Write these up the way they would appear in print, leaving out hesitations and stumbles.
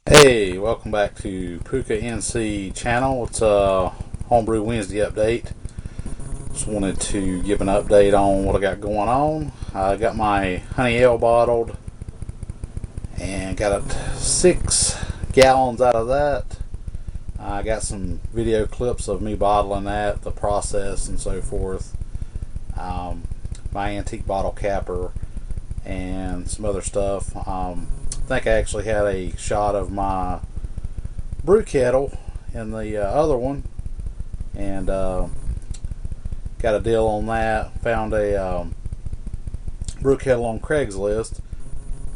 Hey, welcome back to Puka NC channel. It's a Homebrew Wednesday update. Just wanted to give an update on what I got going on. I got my honey ale bottled and got 6 gallons out of that. I got some video clips of me bottling that, the process and so forth. My antique bottle capper and some other stuff. I think I actually had a shot of my brew kettle in the other one, and got a deal on that. Found a brew kettle on Craigslist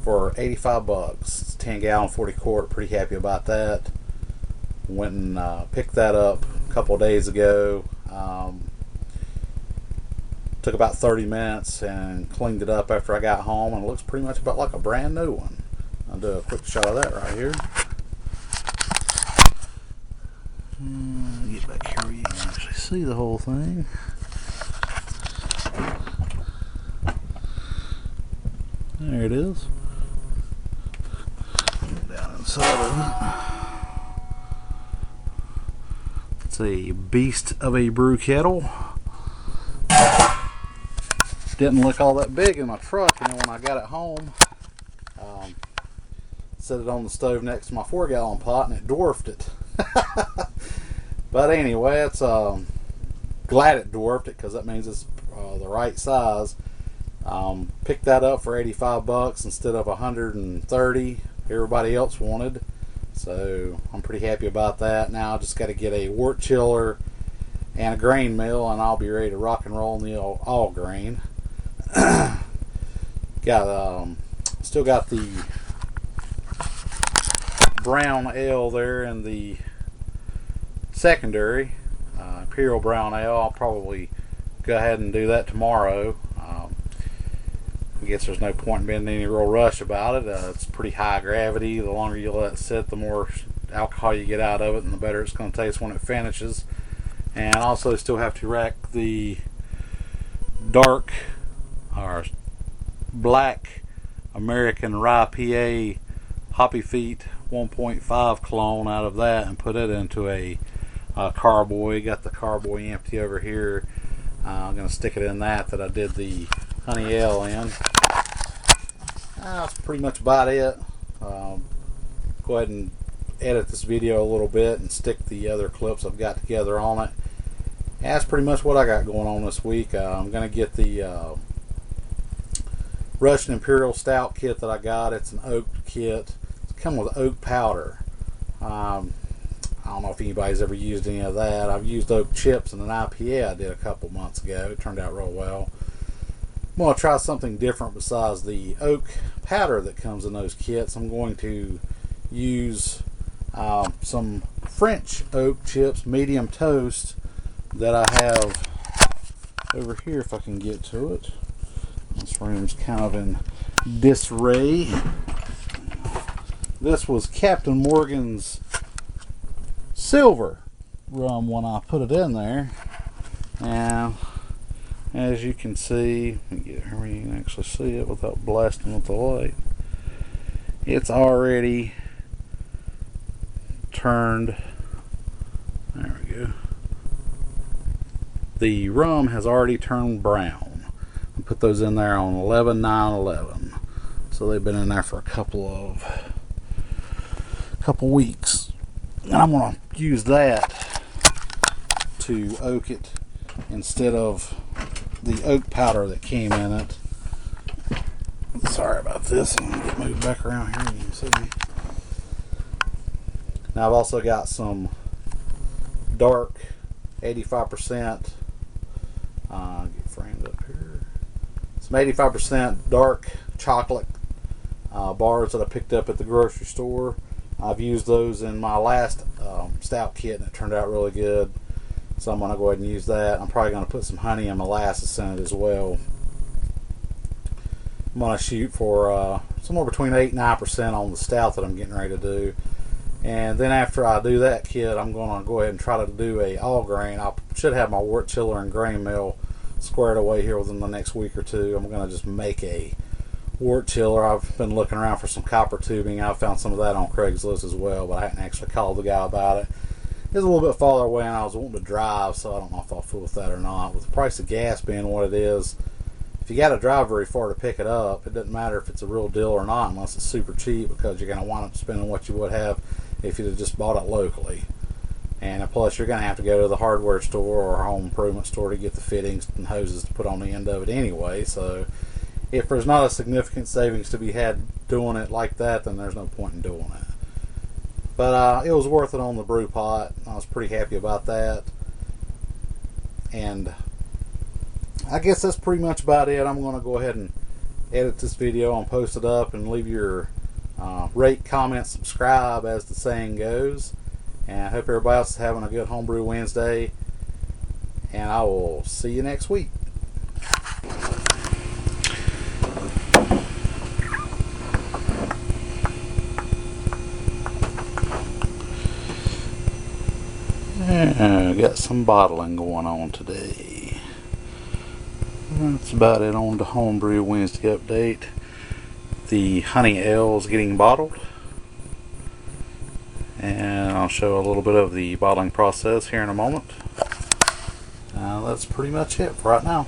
for $85. It's 10 gallon, 40 quart. Pretty happy about that. Went and picked that up a couple of days ago. Took about 30 minutes and cleaned it up after I got home, and it looks pretty much about like a brand new one. I'll do a quick shot of that right here. Get back here where you can actually see the whole thing. There it is. Down inside of it. It's a beast of a brew kettle. Didn't look all that big in my truck, and then when I got it home, set it on the stove next to my 4 gallon pot, and it dwarfed it. But anyway, it's glad it dwarfed it, because that means it's the right size. Picked that up for $85 instead of $130 everybody else wanted, so I'm pretty happy about that. Now I just got to get a wort chiller and a grain mill, and I'll be ready to rock and roll in the all grain. Still got the brown ale there in the secondary, Imperial Brown Ale. I'll probably go ahead and do that tomorrow. I guess there's no point in being in any real rush about it. It's pretty high gravity. The longer you let it sit, the more alcohol you get out of it, and the better it's going to taste when it finishes. And also still have to rack the dark or black American Rye PA Hoppy Feet 1.5 clone out of that and put it into a carboy. Got the carboy empty over here. I'm going to stick it in that I did the honey ale in. That's pretty much about it. Go ahead and edit this video a little bit and stick the other clips I've got together on it. That's pretty much what I got going on this week. I'm going to get the Russian Imperial Stout kit that I got. It's an oak kit. It's come with oak powder. I don't know if anybody's ever used any of that. I've used oak chips in an IPA I did a couple months ago. It turned out real well. I'm going to try something different besides the oak powder that comes in those kits. I'm going to use some French oak chips, medium toast, that I have over here, if I can get to it. This room's kind of in disarray. This was Captain Morgan's silver rum when I put it in there, and as you can see, let me get here where you can actually see it without blasting with the light. It's already turned. There we go. The rum has already turned brown. I put those in there on 11/9/11, so they've been in there for a couple weeks. And I'm going to use that to oak it instead of the oak powder that came in it. Sorry about this. I'm going to get moved back around here. You can see me. Now I've also got some dark 85%. Get framed up here. Some 85% dark chocolate bars that I picked up at the grocery store. I've used those in my last stout kit, and it turned out really good. So I'm going to go ahead and use that. I'm probably going to put some honey and molasses in it as well. I'm going to shoot for somewhere between 8 and 9% on the stout that I'm getting ready to do. And then after I do that kit, I'm going to go ahead and try to do a all grain. I should have my wort chiller and grain mill squared away here within the next week or two. I'm going to just make a wort chiller. I've been looking around for some copper tubing. I found some of that on Craigslist as well, but I hadn't actually called the guy about it. It's a little bit farther away, and I was wanting to drive, so I don't know if I'll fool with that or not. With the price of gas being what it is, if you got to drive very far to pick it up, it doesn't matter if it's a real deal or not unless it's super cheap, because you're going to wind up spending what you would have if you'd have just bought it locally. And plus, you're going to have to go to the hardware store or home improvement store to get the fittings and hoses to put on the end of it anyway. So if there's not a significant savings to be had doing it like that, then there's no point in doing it. But it was worth it on the brew pot. I was pretty happy about that. And I guess that's pretty much about it. I'm going to go ahead and edit this video and post it up, and leave your rate, comment, subscribe, as the saying goes. And I hope everybody else is having a good Homebrew Wednesday. And I will see you next week. Got some bottling going on today. That's about it on the Homebrew Wednesday update. The honey ale is getting bottled, and I'll show a little bit of the bottling process here in a moment. That's pretty much it for right now.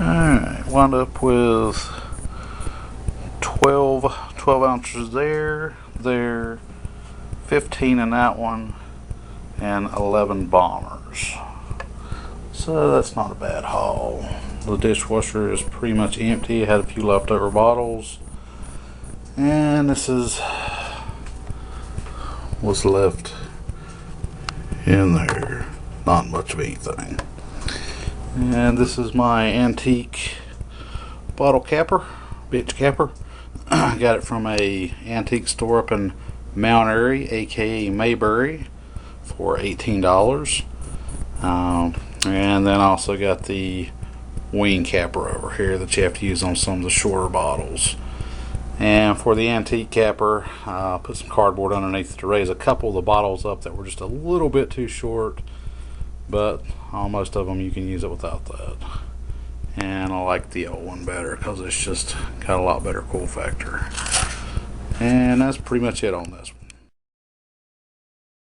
Alright, wound up with 12 ounces there, 15 in that one, and 11 bombers. So that's not a bad haul. The dishwasher is pretty much empty. I had a few leftover bottles, and this is what's left in there. Not much of anything. And this is my antique bottle capper, bitch capper. I got it from a antique store up in Mount Airy, aka Mayberry, for $18. And then I also got the wing capper over here that you have to use on some of the shorter bottles. And for the antique capper, I put some cardboard underneath to raise a couple of the bottles up that were just a little bit too short. But on most of them you can use it without that. And I like the old one better because it's just got a lot better cool factor. And that's pretty much it on this one.